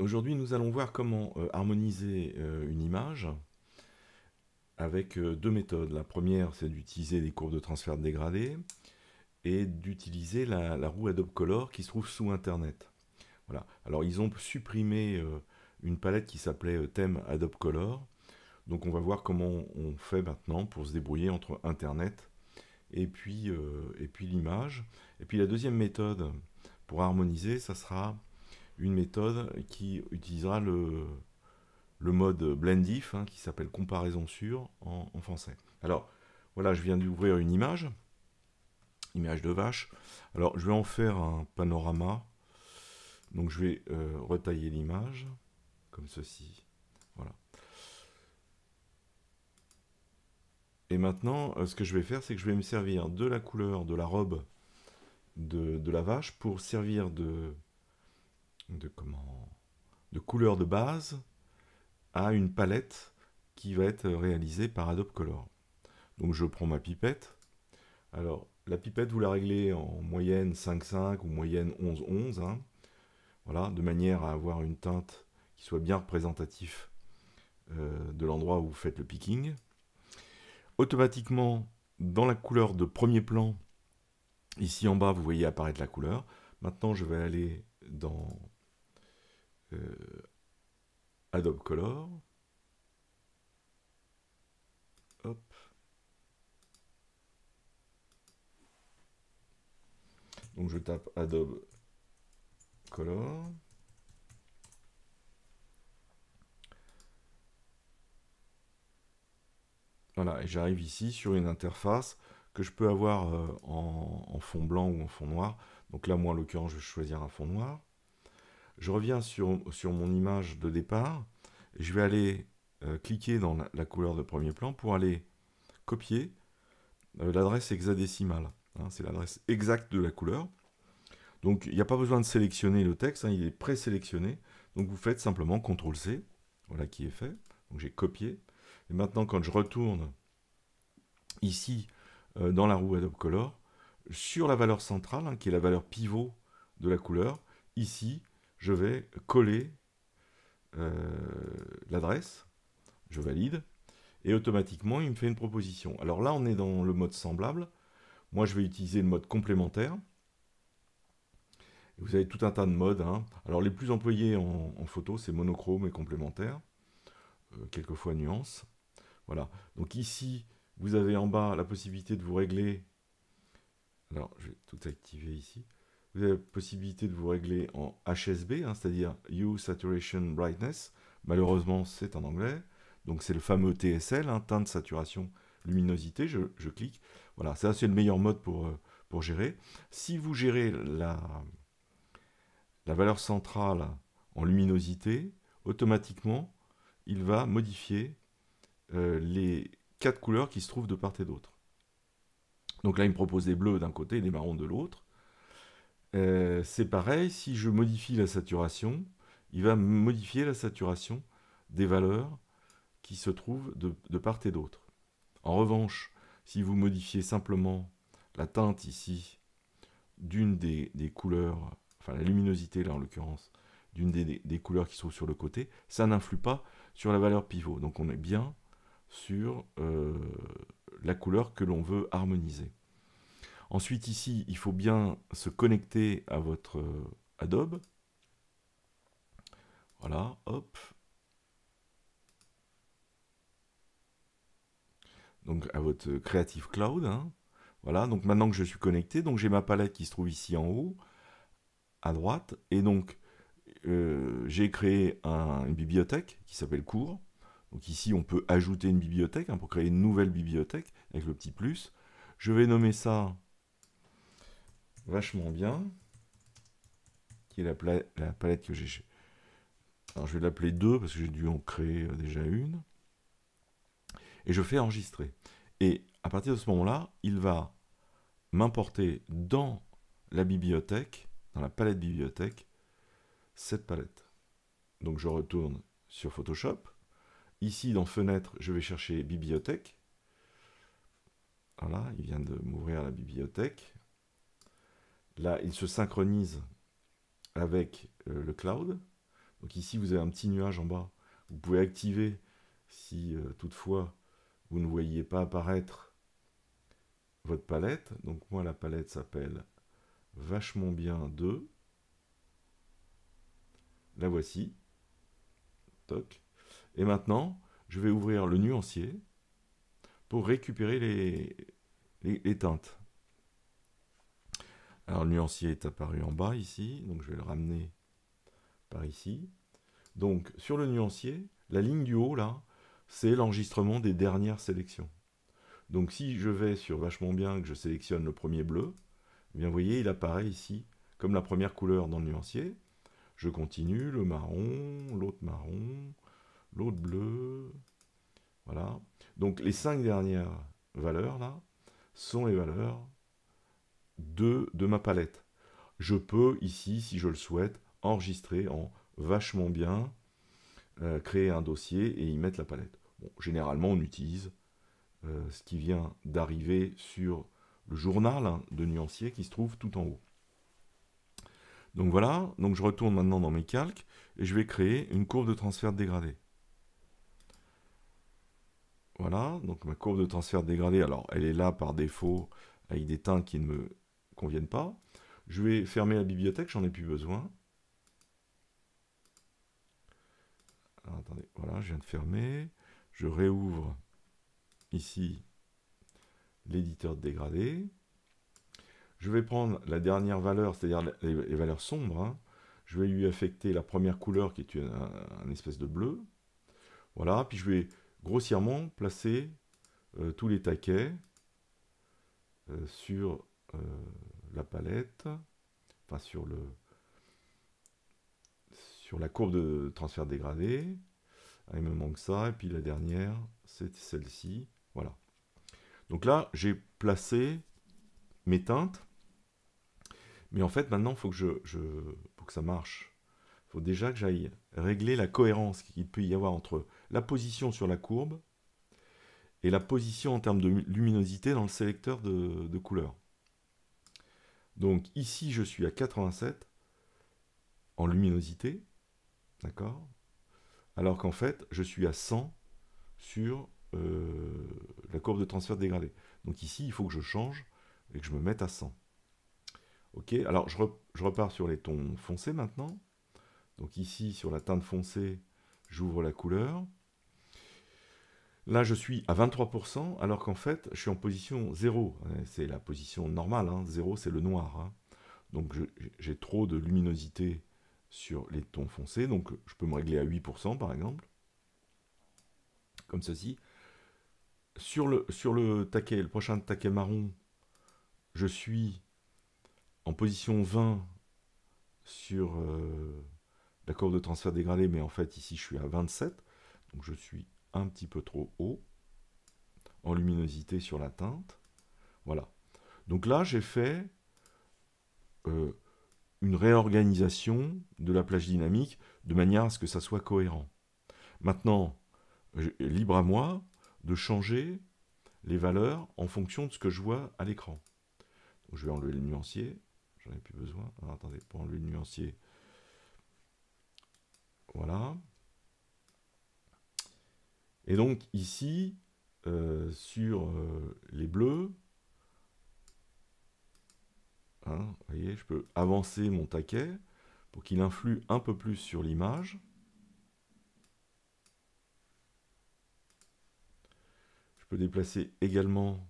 Aujourd'hui, nous allons voir comment harmoniser une image avec deux méthodes. La première, c'est d'utiliser des courbes de transfert de dégradé et d'utiliser la roue Adobe Color qui se trouve sous Internet. Voilà. Alors, ils ont supprimé une palette qui s'appelait thème Adobe Color. Donc, on va voir comment on fait maintenant pour se débrouiller entre Internet et puis l'image. Et puis, la deuxième méthode pour harmoniser, ça sera une méthode qui utilisera le mode blendif, qui s'appelle comparaison sur en français. Alors, voilà, je viens d'ouvrir une image de vache. Alors, je vais en faire un panorama. Donc, je vais retailler l'image, comme ceci. Voilà. Et maintenant, ce que je vais faire, c'est que je vais me servir de la couleur de la robe de la vache pour servir de couleur de base à une palette qui va être réalisée par Adobe Color. Donc je prends ma pipette. Alors la pipette, vous la réglez en moyenne 5,5 ou moyenne 11,11. Voilà, de manière à avoir une teinte qui soit bien représentative de l'endroit où vous faites le picking. Automatiquement, dans la couleur de premier plan, ici en bas, vous voyez apparaître la couleur. Maintenant, je vais aller dans Adobe Color. Hop. Donc je tape Adobe Color. Voilà, et j'arrive ici sur une interface que je peux avoir en fond blanc ou en fond noir. Donc là, moi, en l'occurrence, je vais choisir un fond noir. Je reviens sur mon image de départ. Et je vais aller cliquer dans la couleur de premier plan pour aller copier l'adresse hexadécimale. C'est l'adresse exacte de la couleur. Donc, il n'y a pas besoin de sélectionner le texte, il est présélectionné. Donc, vous faites simplement CTRL-C. Voilà qui est fait. Donc, j'ai copié. Et maintenant, quand je retourne ici dans la roue Adobe Color, sur la valeur centrale, qui est la valeur pivot de la couleur, ici, je vais coller l'adresse, je valide, et automatiquement, il me fait une proposition. Alors là, on est dans le mode semblable. Moi, je vais utiliser le mode complémentaire. Vous avez tout un tas de modes. Alors, les plus employés en photo, c'est monochrome et complémentaire, quelquefois nuance. Voilà. Donc ici, vous avez en bas la possibilité de vous régler. Alors, je vais tout activer ici. Vous avez la possibilité de vous régler en HSB, c'est-à-dire Hue, Saturation, Brightness. Malheureusement, c'est en anglais. Donc, c'est le fameux TSL, teinte, saturation, luminosité. Je clique. Voilà, ça, c'est le meilleur mode pour gérer. Si vous gérez la valeur centrale en luminosité, automatiquement, il va modifier les 4 couleurs qui se trouvent de part et d'autre. Donc là, il me propose des bleus d'un côté et des marrons de l'autre. C'est pareil, si je modifie la saturation, il va modifier la saturation des valeurs qui se trouvent de part et d'autre. En revanche, si vous modifiez simplement la teinte ici d'une des couleurs, enfin la luminosité là en l'occurrence, d'une des couleurs qui se trouvent sur le côté, ça n'influe pas sur la valeur pivot. Donc on est bien sur la couleur que l'on veut harmoniser. Ensuite ici, il faut bien se connecter à votre Adobe. Voilà, hop. Donc à votre Creative Cloud. Voilà, donc maintenant que je suis connecté, donc j'ai ma palette qui se trouve ici en haut, à droite, et donc j'ai créé une bibliothèque qui s'appelle cours. Donc ici, on peut ajouter une bibliothèque pour créer une nouvelle bibliothèque avec le petit plus. Je vais nommer ça vachement bien, qui est la palette que j'ai. Alors je vais l'appeler 2 parce que j'ai dû en créer déjà une. Et je fais enregistrer. Et à partir de ce moment-là, il va m'importer dans la bibliothèque, dans la palette bibliothèque, cette palette. Donc je retourne sur Photoshop. Ici, dans Fenêtre, je vais chercher Bibliothèque. Voilà, il vient de m'ouvrir la bibliothèque. Là, il se synchronise avec le cloud. Donc ici, vous avez un petit nuage en bas. Vous pouvez activer si toutefois vous ne voyez pas apparaître votre palette. Donc moi, la palette s'appelle Vachement Bien 2. La voici. Toc. Et maintenant, je vais ouvrir le nuancier pour récupérer les teintes. Alors le nuancier est apparu en bas ici, donc je vais le ramener par ici. Donc sur le nuancier, la ligne du haut là, c'est l'enregistrement des dernières sélections. Donc si je vais sur Vachement Bien, que je sélectionne le premier bleu, eh bien vous voyez, il apparaît ici comme la première couleur dans le nuancier. Je continue, le marron, l'autre bleu, voilà. Donc les 5 dernières valeurs là sont les valeurs de ma palette. Je peux ici, si je le souhaite, enregistrer en Vachement Bien, créer un dossier et y mettre la palette. Bon, généralement, on utilise ce qui vient d'arriver sur le journal de nuancier qui se trouve tout en haut. Donc voilà, donc je retourne maintenant dans mes calques et je vais créer une courbe de transfert de dégradé. Voilà, donc ma courbe de transfert de dégradé, alors elle est là par défaut avec des teintes qui ne me conviennent pas. Je vais fermer la bibliothèque, j'en ai plus besoin. Alors, attendez, voilà, je viens de fermer. Je réouvre ici l'éditeur de dégradé. Je vais prendre la dernière valeur, c'est-à-dire les valeurs sombres. Hein. Je vais lui affecter la première couleur qui est un espèce de bleu. Voilà, puis je vais grossièrement placer tous les taquets sur la palette, enfin sur la courbe de transfert dégradé. Ah, il me manque ça, et puis la dernière, c'est celle-ci. Voilà. Donc là, j'ai placé mes teintes. Mais en fait, maintenant, il faut que pour que ça marche, il faut déjà que j'aille régler la cohérence qu'il peut y avoir entre la position sur la courbe et la position en termes de luminosité dans le sélecteur de couleurs. Donc ici, je suis à 87 en luminosité, d'accord? Alors qu'en fait, je suis à 100 sur la courbe de transfert dégradé. Donc ici, il faut que je change et que je me mette à 100. Ok, alors je repars sur les tons foncés maintenant. Donc ici, sur la teinte foncée, j'ouvre la couleur. Là, je suis à 23%, alors qu'en fait, je suis en position 0. C'est la position normale, hein. 0, c'est le noir. Hein. Donc j'ai trop de luminosité sur les tons foncés, donc je peux me régler à 8% par exemple, comme ceci. Sur le taquet, le prochain taquet marron, je suis en position 20 sur la courbe de transfert dégradé, mais en fait ici je suis à 27, donc je suis un petit peu trop haut en luminosité sur la teinte. Voilà. Donc là j'ai fait une réorganisation de la plage dynamique de manière à ce que ça soit cohérent. Maintenant, libre à moi de changer les valeurs en fonction de ce que je vois à l'écran. Je vais enlever le nuancier, j'en ai plus besoin. Alors, attendez, pour enlever le nuancier, voilà. Et donc ici, sur les bleus, hein, vous voyez, je peux avancer mon taquet pour qu'il influe un peu plus sur l'image. Je peux déplacer également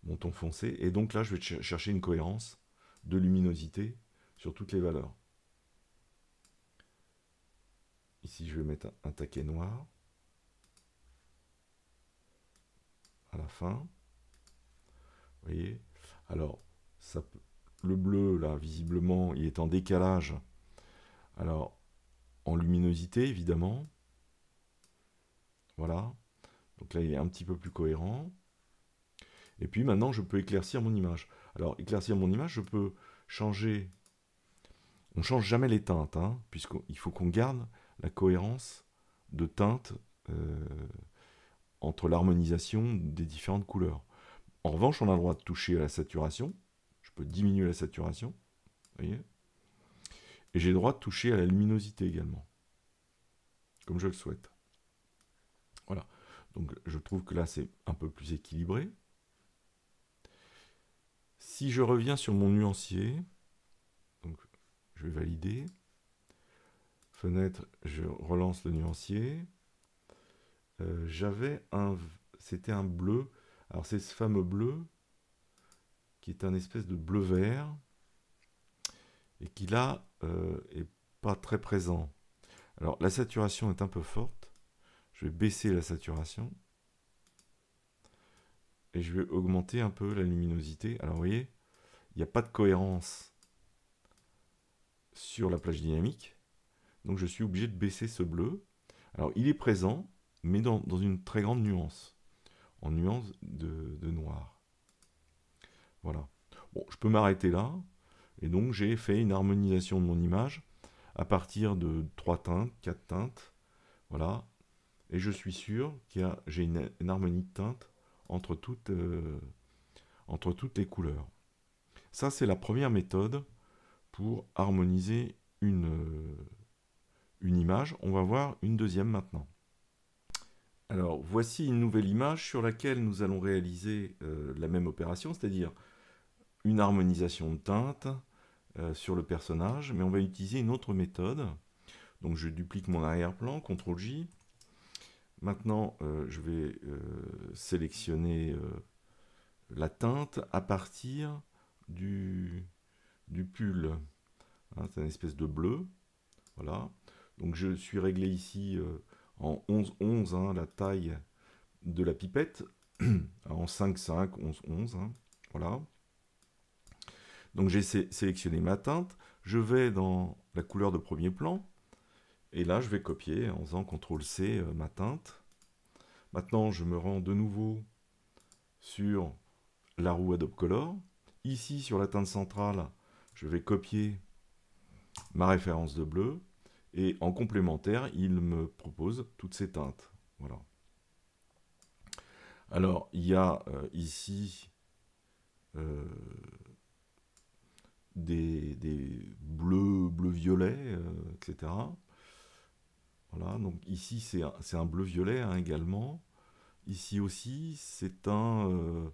mon ton foncé. Et donc là, je vais chercher une cohérence de luminosité sur toutes les valeurs. Ici, je vais mettre un taquet noir à la fin. Vous voyez? Alors, le bleu, là, visiblement, il est en décalage. Alors, en luminosité, évidemment. Voilà. Donc là, il est un petit peu plus cohérent. Et puis maintenant, je peux éclaircir mon image. Alors, éclaircir mon image, je peux changer... On ne change jamais les teintes, hein, puisqu'il faut qu'on garde la cohérence de teintes entre l'harmonisation des différentes couleurs. En revanche, on a le droit de toucher à la saturation. Je peux diminuer la saturation. Vous voyez ? Et j'ai le droit de toucher à la luminosité également, comme je le souhaite. Voilà. Donc je trouve que là, c'est un peu plus équilibré. Si je reviens sur mon nuancier, donc je vais valider. Fenêtre, je relance le nuancier. C'était un bleu. Alors c'est ce fameux bleu qui est un espèce de bleu-vert et qui là est pas très présent. Alors la saturation est un peu forte. Je vais baisser la saturation et je vais augmenter un peu la luminosité. Alors vous voyez, il n'y a pas de cohérence sur la plage dynamique, donc je suis obligé de baisser ce bleu. Alors il est présent, mais dans une très grande nuance, en nuance de noir. Voilà. Bon, je peux m'arrêter là, et donc j'ai fait une harmonisation de mon image à partir de 3 teintes, 4 teintes, voilà, et je suis sûr que j'ai une harmonie de teintes entre toutes les couleurs. Ça, c'est la première méthode pour harmoniser une image. On va voir une deuxième maintenant. Alors, voici une nouvelle image sur laquelle nous allons réaliser la même opération, c'est-à-dire une harmonisation de teintes sur le personnage, mais on va utiliser une autre méthode. Donc je duplique mon arrière-plan, CTRL-J. Maintenant, je vais sélectionner la teinte à partir du pull. Hein, c'est une espèce de bleu. Voilà. Donc je suis réglé ici en 11-11, hein, la taille de la pipette, en 5-5, 11-11. Hein, voilà. Donc j'ai sélectionné ma teinte, je vais dans la couleur de premier plan, et là je vais copier en faisant CTRL-C ma teinte. Maintenant je me rends de nouveau sur la roue Adobe Color. Ici sur la teinte centrale, je vais copier ma référence de bleu, et en complémentaire, il me propose toutes ces teintes. Voilà. Alors il y a ici des bleus, bleu-violet, etc. Voilà, donc ici c'est un bleu-violet hein, également. Ici aussi c'est un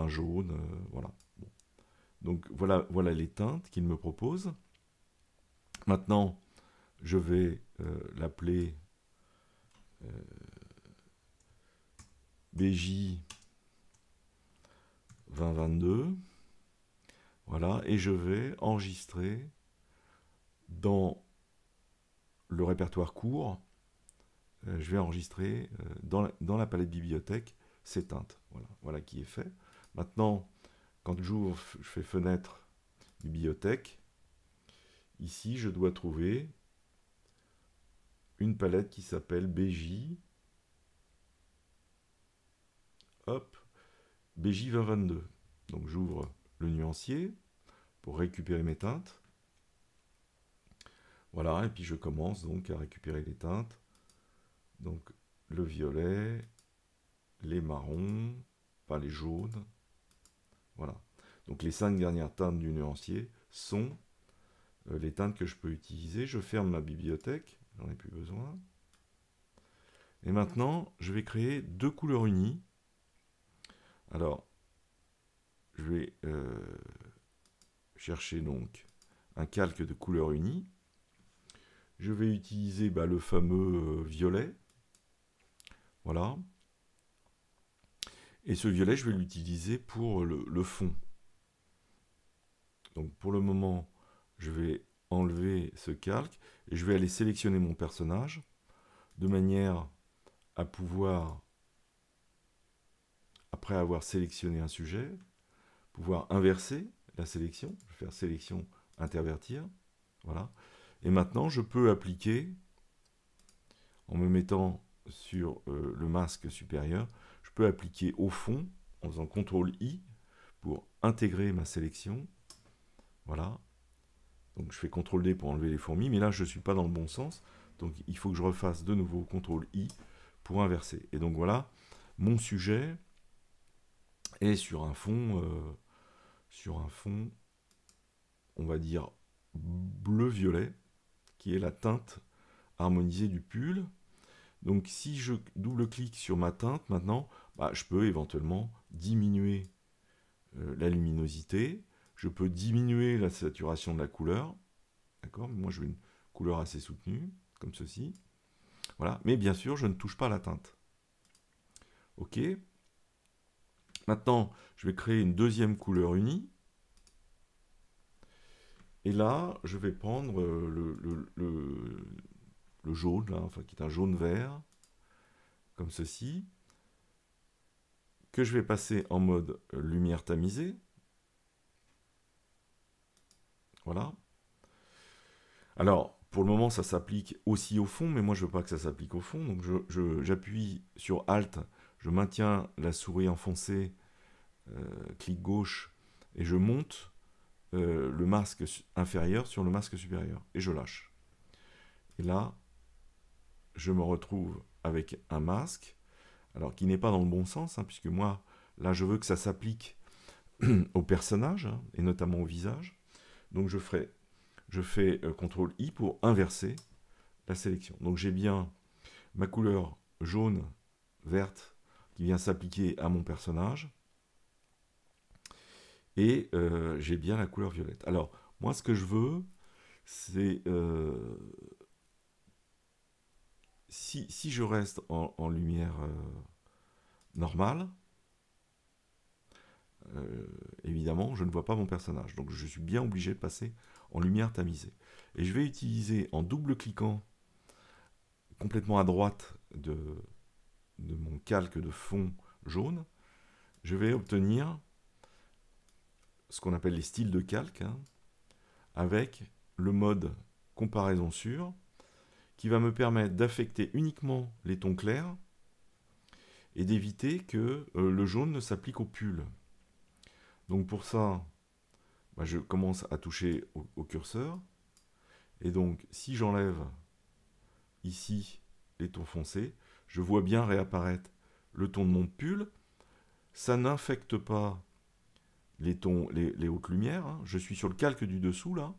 jaune, voilà. Bon. Donc voilà les teintes qu'il me propose. Maintenant, je vais l'appeler BJ 2022. Voilà, et je vais enregistrer dans le répertoire court, je vais enregistrer dans la palette bibliothèque ces teintes. Voilà qui est fait. Maintenant, quand j'ouvre, je fais fenêtre bibliothèque. Ici, je dois trouver une palette qui s'appelle BJ. Hop, BJ 2022. Donc j'ouvre le nuancier pour récupérer mes teintes. Voilà, et puis je commence donc à récupérer les teintes. Donc le violet, les marrons, pas les jaunes. Voilà. Donc les 5 dernières teintes du nuancier sont les teintes que je peux utiliser. Je ferme ma bibliothèque, j'en ai plus besoin. Et maintenant, je vais créer 2 couleurs unies. Alors, je vais chercher donc un calque de couleurs unies. Je vais utiliser le fameux violet. Voilà. Et ce violet, je vais l'utiliser pour le fond. Donc pour le moment, je vais enlever ce calque et je vais aller sélectionner mon personnage de manière à pouvoir, après avoir sélectionné un sujet, pouvoir inverser la sélection. Je vais faire sélection, intervertir. Voilà. Et maintenant, je peux appliquer, en me mettant sur le masque supérieur, je peux appliquer au fond, en faisant CTRL-I, pour intégrer ma sélection. Voilà. Donc je fais CTRL-D pour enlever les fourmis, mais là, je ne suis pas dans le bon sens. Donc il faut que je refasse de nouveau CTRL-I pour inverser. Et donc voilà, mon sujet est sur un fond, on va dire, bleu-violet, qui est la teinte harmonisée du pull. Donc si je double-clique sur ma teinte maintenant, je peux éventuellement diminuer la luminosité, je peux diminuer la saturation de la couleur, d'accord? Moi je veux une couleur assez soutenue, comme ceci. Voilà, mais bien sûr je ne touche pas la teinte. Ok. Maintenant, je vais créer une deuxième couleur unie. Et là, je vais prendre le jaune, là, enfin, qui est un jaune-vert, comme ceci, que je vais passer en mode lumière tamisée. Voilà. Alors, pour le moment, ça s'applique aussi au fond, mais moi, je ne veux pas que ça s'applique au fond. Donc, j'appuie sur Alt, je maintiens la souris enfoncée, clic gauche, et je monte le masque inférieur sur le masque supérieur. Et je lâche. Et là, je me retrouve avec un masque, alors qui n'est pas dans le bon sens, hein, puisque moi, là, je veux que ça s'applique au personnage, hein, et notamment au visage. Donc, je fais CTRL-I pour inverser la sélection. Donc, j'ai bien ma couleur jaune, verte, qui vient s'appliquer à mon personnage, et j'ai bien la couleur violette. Alors, moi, ce que je veux, c'est... si je reste en lumière normale, évidemment, je ne vois pas mon personnage. Donc, je suis bien obligé de passer en lumière tamisée. Et je vais utiliser, en double-cliquant complètement à droite de mon calque de fond jaune, je vais obtenir ce qu'on appelle les styles de calque, hein, avec le mode comparaison sur, qui va me permettre d'affecter uniquement les tons clairs et d'éviter que le jaune ne s'applique au pull. Donc pour ça, je commence à toucher au curseur, et donc si j'enlève ici les tons foncés, je vois bien réapparaître le ton de mon pull. Ça n'infecte pas les tons, les hautes lumières, hein. Je suis sur le calque du dessous là.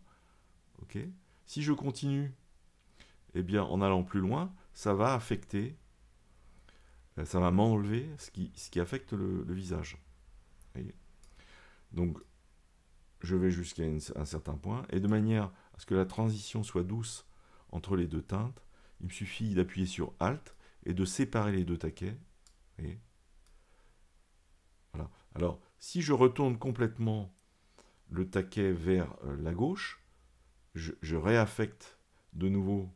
Okay. Si je continue, eh bien, en allant plus loin, ça va affecter, ça va m'enlever ce qui affecte le visage. Voyez. Donc, je vais jusqu'à un certain point, et de manière à ce que la transition soit douce entre les deux teintes, il me suffit d'appuyer sur Alt et de séparer les deux taquets. Voyez. Voilà. Alors, si je retourne complètement le taquet vers la gauche, je réaffecte de nouveau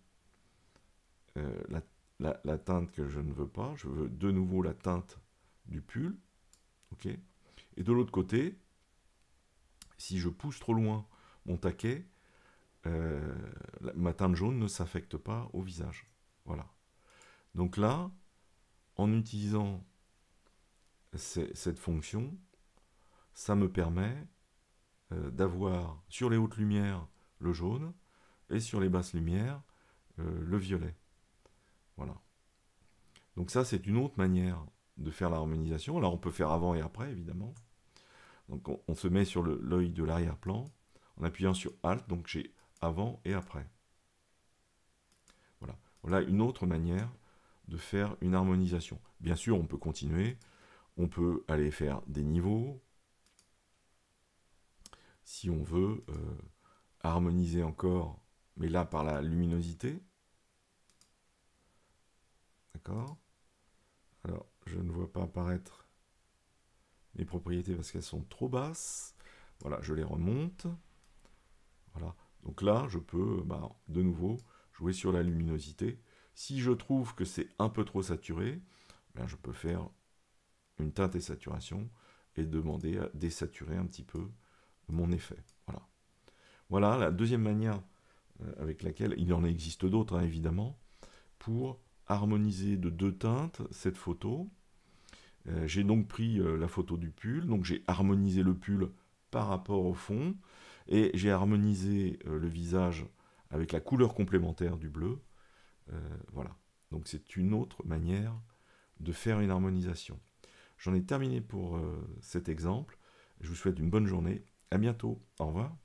la teinte que je ne veux pas. Je veux de nouveau la teinte du pull. Okay. Et de l'autre côté, si je pousse trop loin mon taquet, ma teinte jaune ne s'affecte pas au visage. Voilà. Donc là, en utilisant cette fonction, ça me permet d'avoir sur les hautes lumières le jaune et sur les basses lumières le violet. Voilà. Donc ça, c'est une autre manière de faire l'harmonisation. Alors on peut faire avant et après, évidemment. Donc on se met sur l'œil de l'arrière-plan en appuyant sur Alt, donc j'ai avant et après. Voilà. Voilà une autre manière de faire une harmonisation. Bien sûr, on peut continuer. On peut aller faire des niveaux. Si on veut harmoniser encore, mais là par la luminosité. D'accord? Alors, je ne vois pas apparaître mes propriétés parce qu'elles sont trop basses. Voilà, je les remonte. Voilà. Donc là, je peux de nouveau jouer sur la luminosité. Si je trouve que c'est un peu trop saturé, je peux faire une teinte et saturation et demander à désaturer un petit peu mon effet. Voilà. Voilà la deuxième manière avec laquelle il en existe d'autres, hein, évidemment, pour harmoniser de deux teintes cette photo. J'ai donc pris la photo du pull, donc j'ai harmonisé le pull par rapport au fond, et j'ai harmonisé le visage avec la couleur complémentaire du bleu. Voilà, donc c'est une autre manière de faire une harmonisation. J'en ai terminé pour cet exemple. Je vous souhaite une bonne journée. À bientôt. Au revoir.